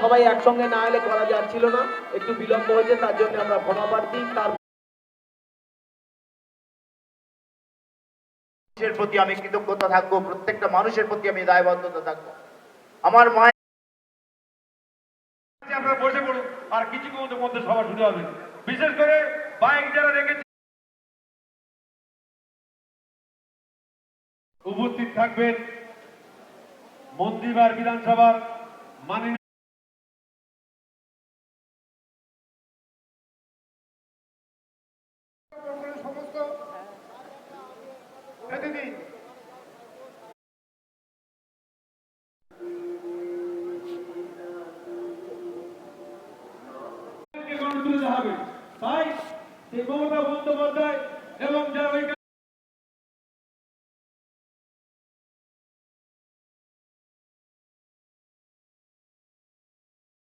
সবাই একসঙ্গে না এলে করা যাচ্ছিল না, একটু বিলম্ব হয়েছে, তার জন্য আমরা ক্ষমা প্রার্থী। তার মানুষের প্রতি আমি কৃতজ্ঞতা থাকবো, প্রত্যেকটা মানুষের প্রতি আমি দায়বদ্ধতা থাকবো। আমার মায়ের আপনারা বসে পড়ুন, আর কিছুক্ষণের মধ্যে সভা শুরু হবে। বিশেষ করে বাইক যারা রেখেছে উপস্থিত থাকবেন মন্দিরবার বিধানসভার মাননীয় সমস্ত প্রতিনিধি তুলে হবে। তাই সেই মমতা বন্দ্যোপাধ্যায় এবং যারা